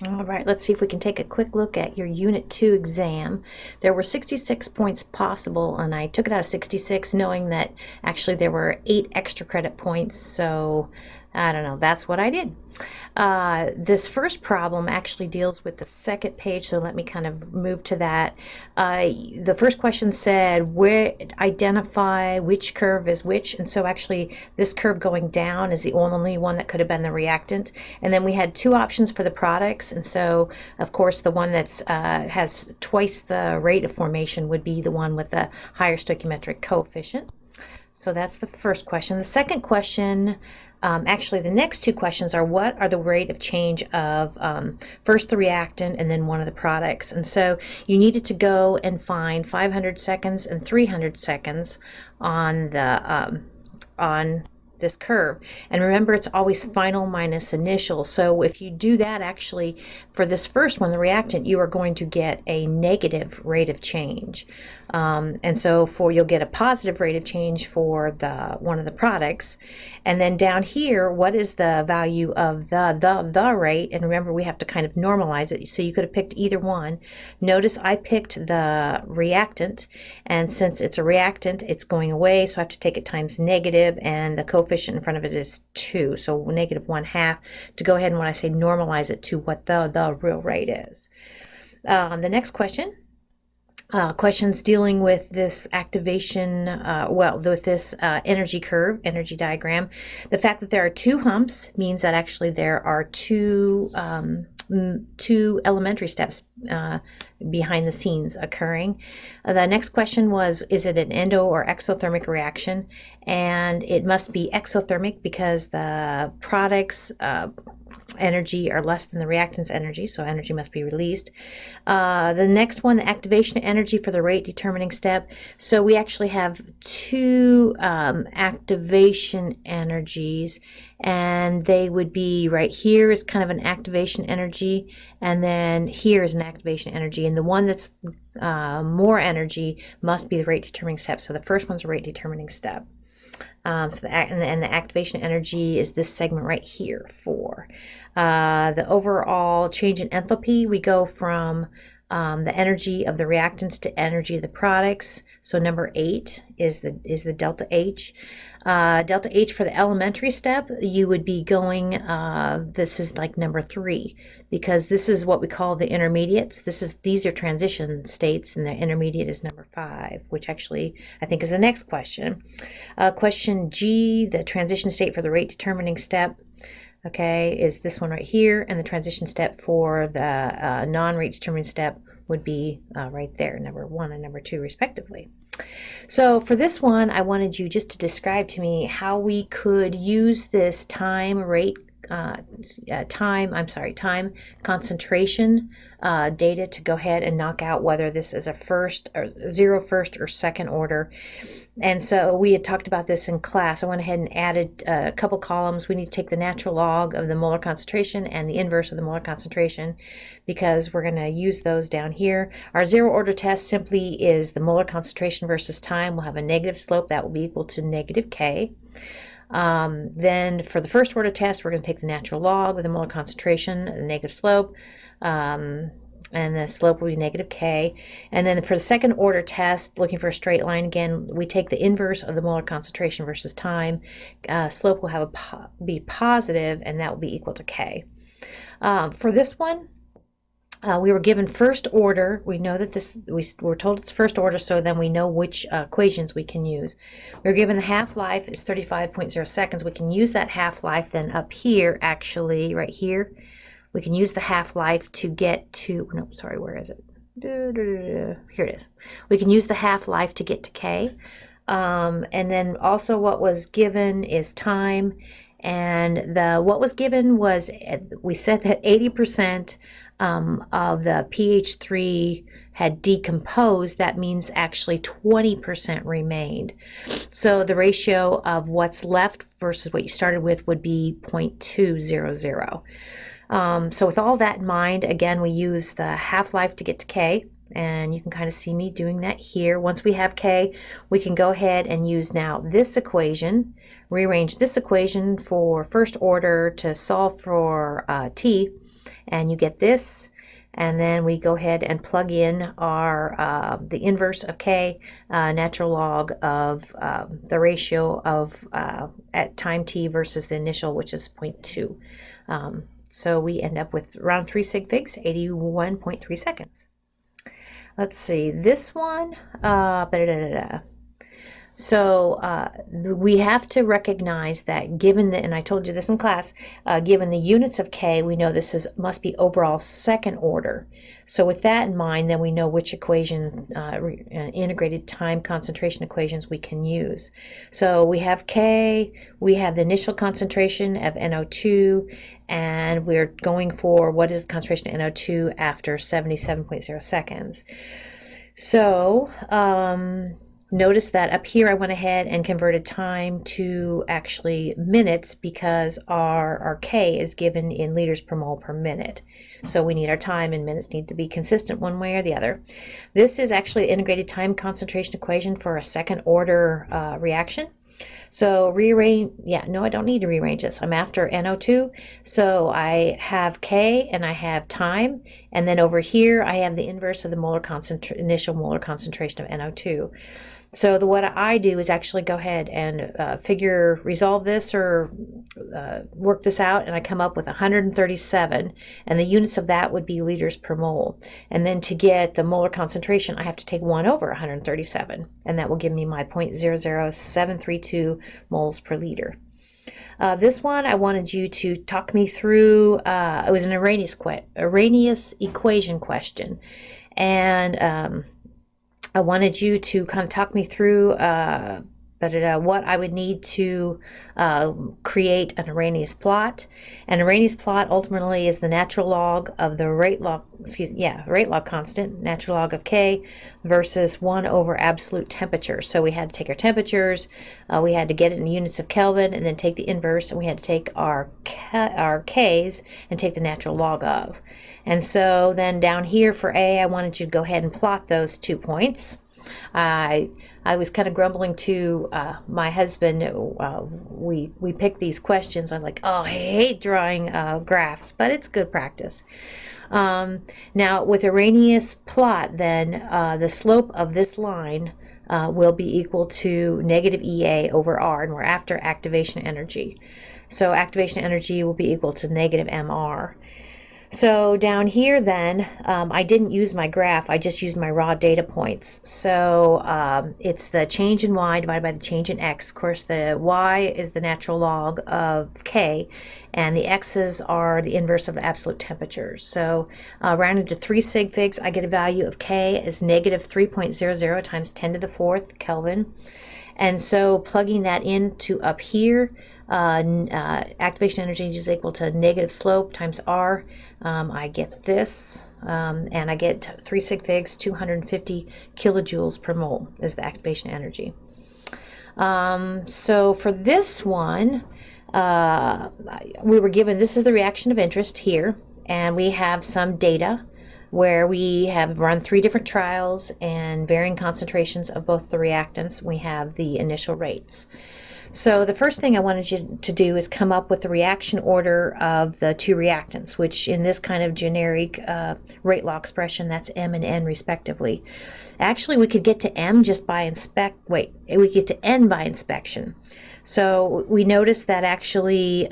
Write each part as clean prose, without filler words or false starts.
All right, let's see if we can take a quick look at your Unit 2 exam. There were 66 points possible, and I took it out of 66 knowing that actually there were 8 extra credit points, so I don't know, that's what I did. This first problem actually deals with the second page, so let me kind of move to that. The first question said, where identify which curve is which, and so actually this curve going down is the only one that could have been the reactant. And then we had 2 options for the products, and so of course the one that's has twice the rate of formation would be the one with the higher stoichiometric coefficient. So that's the first question. The second question, actually the next 2 questions are what are the rate of change of first the reactant and then one of the products. And so you needed to go and find 500 seconds and 300 seconds on the on this curve. And remember, it's always final minus initial. So if you do that, actually, for this first one, the reactant, you are going to get a negative rate of change. And so you'll get a positive rate of change for one of the products. And then down here, what is the value of the rate? And remember, we have to kind of normalize it. So you could have picked either one. Notice I picked the reactant, and since it's a reactant, it's going away, so I have to take it times negative, and the coefficient in front of it is 2, so negative 1/2 to go ahead and when I say normalize it to what the real rate is. The next question. Questions dealing with this activation, with this energy curve, energy diagram. The fact that there are 2 humps means that actually there are two elementary steps behind the scenes occurring. The next question was, is it an endo or exothermic reaction? And it must be exothermic because the products energy are less than the reactant's energy, so energy must be released. The next one, the activation energy for the rate determining step. So we actually have 2 activation energies, and they would be right here is kind of an activation energy, and then here is an activation energy, and the one that's more energy must be the rate determining step. So the first one's a rate determining step. The activation energy is this segment right here for the overall change in enthalpy. We go from the energy of the reactants to energy of the products. So number 8 is the delta H. Delta H for the elementary step, you would be going, this is like number 3, because this is what we call the intermediates. These are transition states, and the intermediate is number 5, which actually I think is the next question. Question G, the transition state for the rate determining step, okay, is this one right here, and the transition step for the non-rate determining step would be right there, number 1 and number 2 respectively. So for this one, I wanted you just to describe to me how we could use this time concentration data to go ahead and knock out whether this is a first or second order. And so we had talked about this in class. I went ahead and added a couple columns. We need to take the natural log of the molar concentration and the inverse of the molar concentration, because we're going to use those down here. Our zero order test simply is the molar concentration versus time. We'll have a negative slope that will be equal to negative K. Then for the first order test, we're going to take the natural log with the molar concentration, the negative slope, and the slope will be negative K. And then for the second order test, looking for a straight line, again, we take the inverse of the molar concentration versus time. Slope will be positive, and that will be equal to K. For this one, we were given first order. We know that we were told it's first order, so then we know which equations we can use. We were given the half-life is 35.0 seconds. We can use that half-life then up here, actually, right here. We can use the half-life to get to, no, sorry, where is it? Here it is. We can use the half-life to get to K. And then also what was given is time. And what was given was, we said that 80% of the pH3 had decomposed. That means actually 20% remained. So the ratio of what's left versus what you started with would be 0.200. So with all that in mind, again, we use the half-life to get to K, and you can kind of see me doing that here. Once we have K, we can go ahead and use now this equation, rearrange this equation for first order to solve for T, and you get this. And then we go ahead and plug in our the inverse of K, natural log of the ratio of at time t versus the initial, which is 0.2. So we end up with around 3 sig figs, 81.3 seconds. Let's see, this one, So we have to recognize that given the, and I told you this in class, given the units of K, we know this must be overall second order. So with that in mind, then we know which equation, integrated time concentration equations we can use. So we have K, we have the initial concentration of NO2, and we're going for what is the concentration of NO2 after 77.0 seconds. So, notice that up here I went ahead and converted time to actually minutes because our K is given in liters per mole per minute. So we need our time and minutes need to be consistent one way or the other. This is actually an integrated time concentration equation for a second order reaction. So rearrange, no, I don't need to rearrange this. I'm after NO2. So I have K and I have time. And then over here, I have the inverse of the initial molar concentration of NO2. So what I do is actually go ahead and resolve this or work this out, and I come up with 137, and the units of that would be liters per mole. And then to get the molar concentration, I have to take 1 over 137, and that will give me my 0.00732 moles per liter. This one, I wanted you to talk me through, it was an Arrhenius equation question, and I wanted you to kind of talk me through what I would need to create an Arrhenius plot. An Arrhenius plot ultimately is the natural log of the rate log constant, natural log of K, versus 1 over absolute temperature. So we had to take our temperatures, we had to get it in units of Kelvin, and then take the inverse, and we had to take our Ks and take the natural log of. And so then down here for A, I wanted you to go ahead and plot those 2 points. I was kind of grumbling to my husband. We picked these questions. I'm like, oh, I hate drawing graphs, but it's good practice. Now with Arrhenius plot, then the slope of this line will be equal to negative EA over R, and we're after activation energy. So activation energy will be equal to negative MR. So down here then, I didn't use my graph, I just used my raw data points. So it's the change in y divided by the change in x. Of course, the y is the natural log of K, and the x's are the inverse of the absolute temperatures. So rounding to 3 sig figs, I get a value of K as negative 3.00 times 10 to the 4th Kelvin. And so plugging that into up here, activation energy is equal to negative slope times R. I get this, and I get 3 sig figs, 250 kilojoules per mole is the activation energy. So for this one, we were given, this is the reaction of interest here, and we have some data where we have run 3 different trials and varying concentrations of both the reactants. We have the initial rates. So the first thing I wanted you to do is come up with the reaction order of the 2 reactants, which in this kind of generic rate law expression, that's M and N respectively. Actually, we could get to M just by we get to N by inspection. So we noticed that actually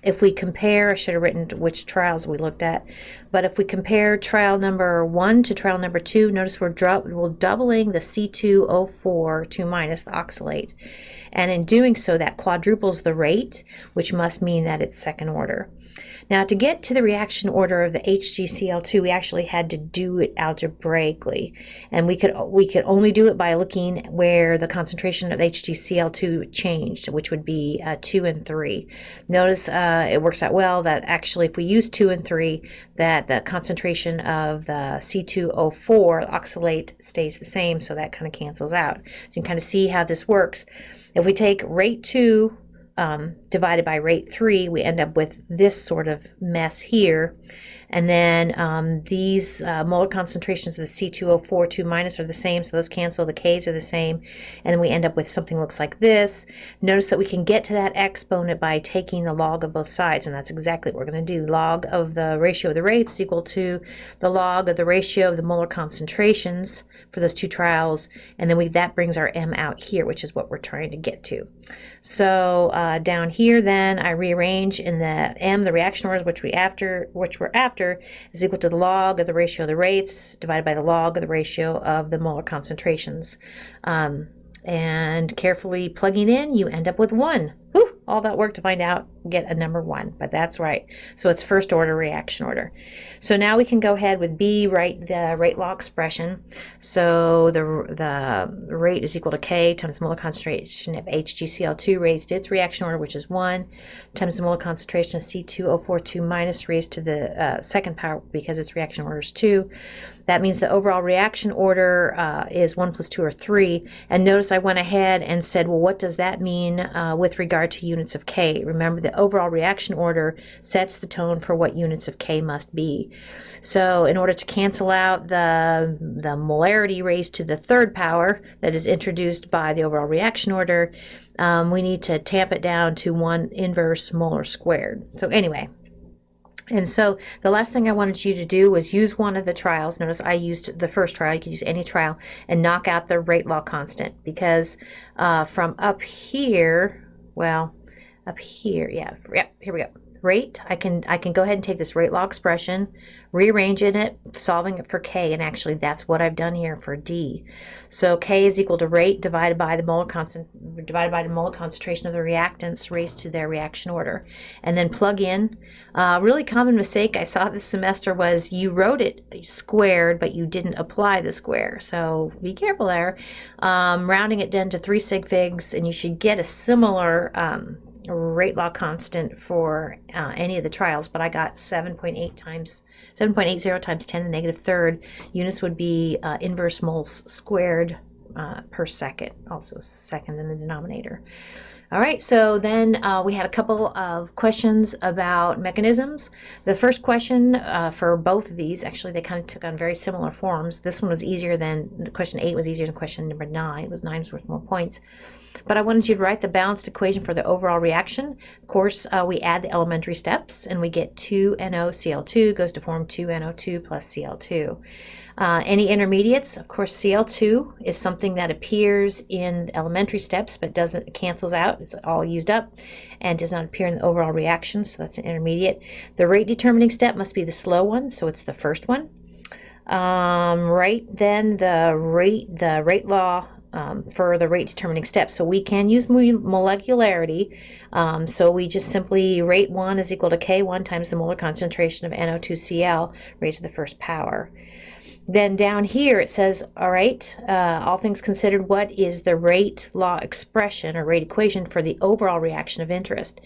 if we compare, I should have written which trials we looked at, but if we compare trial number 1 to trial number 2, notice we're doubling the C2O4 2 minus the oxalate. And in doing so, that quadruples the rate, which must mean that it's second order. Now, to get to the reaction order of the HgCl2, we actually had to do it algebraically, and we could only do it by looking where the concentration of HgCl2 changed, which would be 2 and 3. Notice it works out well that actually if we use 2 and 3, that the concentration of the C2O4 oxalate stays the same, so that kind of cancels out. So you can kind of see how this works. If we take rate 2 divided by rate 3, we end up with this sort of mess here. And then these molar concentrations of the C2O42 minus are the same, so those cancel, the Ks are the same, and then we end up with something that looks like this. Notice that we can get to that exponent by taking the log of both sides, and that's exactly what we're going to do. Log of the ratio of the rates is equal to the log of the ratio of the molar concentrations for those two trials, and then that brings our M out here, which is what we're trying to get to. So down here then I rearrange in the M, the reaction orders, which we're after is equal to the log of the ratio of the rates divided by the log of the ratio of the molar concentrations. And carefully plugging in, you end up with 1. Whew, all that work to find out, get a number 1, but that's right. So it's first order reaction order. So now we can go ahead with B, write the rate law expression. So the rate is equal to K times the molar concentration of HgCl2 raised to its reaction order, which is 1, times the molar concentration of C2O42 minus raised to the second power because its reaction order is 2. That means the overall reaction order is 1 plus 2 or 3. And notice I went ahead and said, well, what does that mean with regard to units of K? Remember, the overall reaction order sets the tone for what units of K must be. So in order to cancel out the molarity raised to the third power that is introduced by the overall reaction order, we need to tamp it down to 1 inverse molar squared. So anyway, and so the last thing I wanted you to do was use one of the trials. Notice I used the first trial. You could use any trial and knock out the rate law constant, because from up here, well, up here, yeah, here we go. Rate, I can go ahead and take this rate law expression, rearrange it, solving it for K, and actually that's what I've done here for D. So K is equal to rate divided by the molar concentration of the reactants raised to their reaction order. And then plug in. Really common mistake I saw this semester was you wrote it squared, but you didn't apply the square. So be careful there. Rounding it down to 3 sig figs, and you should get a similar rate law constant for any of the trials, but I got 7.80 times 10 to the negative third units would be inverse moles squared per second, also second in the denominator. All right, so then we had a couple of questions about mechanisms. The first question for both of these, actually they kind of took on very similar forms. This one was easier than, question 8 was easier than question number 9. It was 9 was worth more points. But I wanted you to write the balanced equation for the overall reaction. Of course, we add the elementary steps, and we get 2NoCl2 goes to form 2NO2 plus Cl2. Any intermediates, of course, Cl2 is something that appears in the elementary steps but cancels out. It's all used up and does not appear in the overall reaction, so that's an intermediate. The rate determining step must be the slow one, so it's the first one. Right then, the rate law for the rate determining step. So we can use molecularity. So we just simply rate 1 is equal to K1 times the molar concentration of NO2Cl raised to the first power. Then down here it says, all right, all things considered, what is the rate law expression or rate equation for the overall reaction of interest?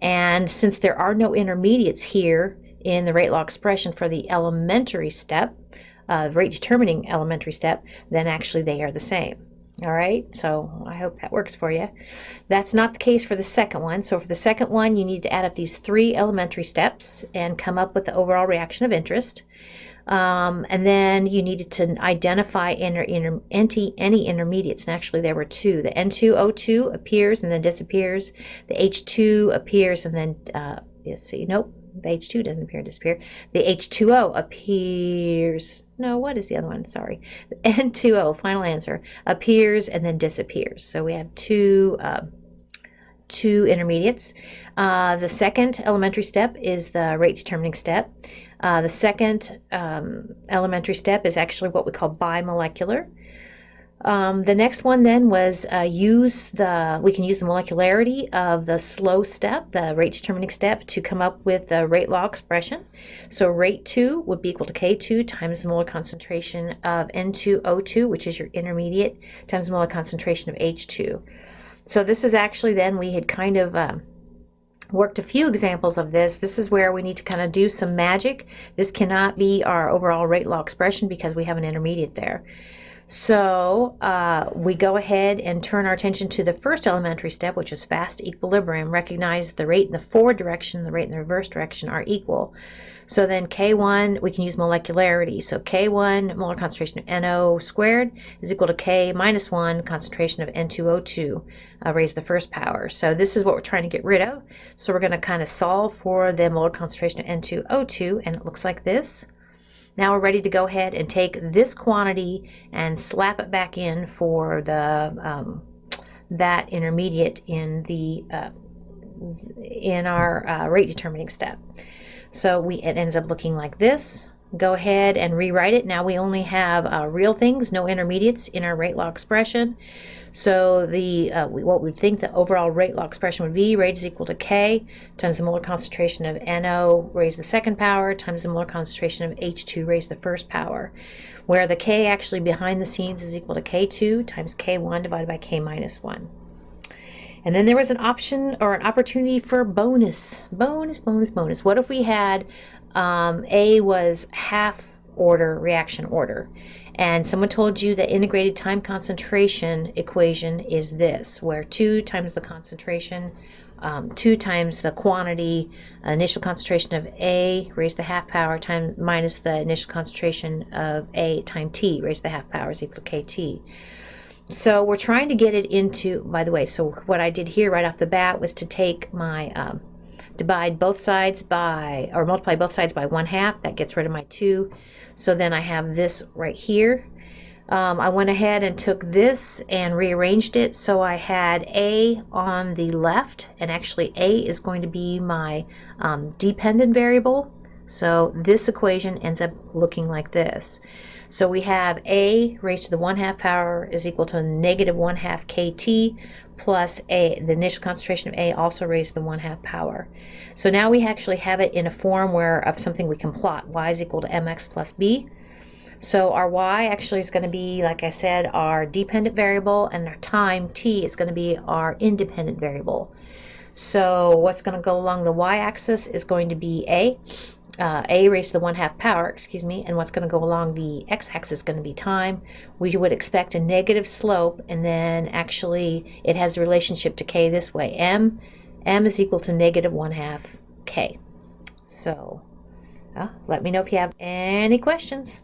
And since there are no intermediates here in the rate law expression for the elementary step, rate determining elementary step, then actually they are the same. All right, so I hope that works for you. That's not the case for the second one. So for the second one, you need to add up these 3 elementary steps and come up with the overall reaction of interest. And then you needed to identify any intermediates, and actually there were 2. The N2O2 appears and then disappears. The H2 appears and then, nope, the H2 doesn't appear and disappear. The H2O appears, no, what is the other one? Sorry. The N2O, final answer, appears and then disappears. So we have 2 intermediates. The second elementary step is the rate determining step. The second elementary step is actually what we call bimolecular. The next one then was we can use the molecularity of the slow step, the rate determining step, to come up with the rate law expression. So rate 2 would be equal to K2 times the molar concentration of N2O2, which is your intermediate, times the molar concentration of H2. So this is actually then we had kind of worked a few examples of this. This is where we need to kind of do some magic. This cannot be our overall rate law expression because we have an intermediate there. So we go ahead and turn our attention to the first elementary step, which is fast equilibrium. Recognize the rate in the forward direction, the rate in the reverse direction are equal. So then K1, we can use molecularity. So K1 molar concentration of NO squared is equal to K minus 1 concentration of N2O2 raised to the first power. So this is what we're trying to get rid of. So we're going to kind of solve for the molar concentration of N2O2, and it looks like this. Now we're ready to go ahead and take this quantity and slap it back in for the that intermediate in the in our rate determining step. So it ends up looking like this. Go ahead and rewrite it. Now we only have real things, no intermediates in our rate law expression. So what we think the overall rate law expression would be, rate is equal to K times the molar concentration of NO raised to the second power times the molar concentration of H2 raised to the first power, where the K actually behind the scenes is equal to K2 times K1 divided by K minus 1. And then there was an option or an opportunity for bonus. What if we had A was half order reaction order, and someone told you the integrated time concentration equation is this, where 2 times the concentration, 2 times the quantity, initial concentration of A raised to the half power time minus the initial concentration of A times T raised to the half power is equal to KT. So we're trying to get it into, by the way, so what I did here right off the bat was to take my, divide both sides by, or multiply both sides by 1/2. That gets rid of my 2. So then I have this right here. I went ahead and took this and rearranged it. So I had A on the left, and actually A is going to be my dependent variable. So this equation ends up looking like this. So we have A raised to the 1/2 power is equal to negative 1/2 KT plus the initial concentration of A also raised to the 1/2 power. So now we actually have it in a form of something we can plot. Y is equal to mx plus b. So our y actually is going to be, like I said, our dependent variable, and our time t is going to be our independent variable. So what's going to go along the y-axis is going to be A raised to the 1/2 power, excuse me, and what's going to go along the x-axis is going to be time. We would expect a negative slope, and then actually it has a relationship to k this way. M is equal to negative 1/2 k. So let me know if you have any questions.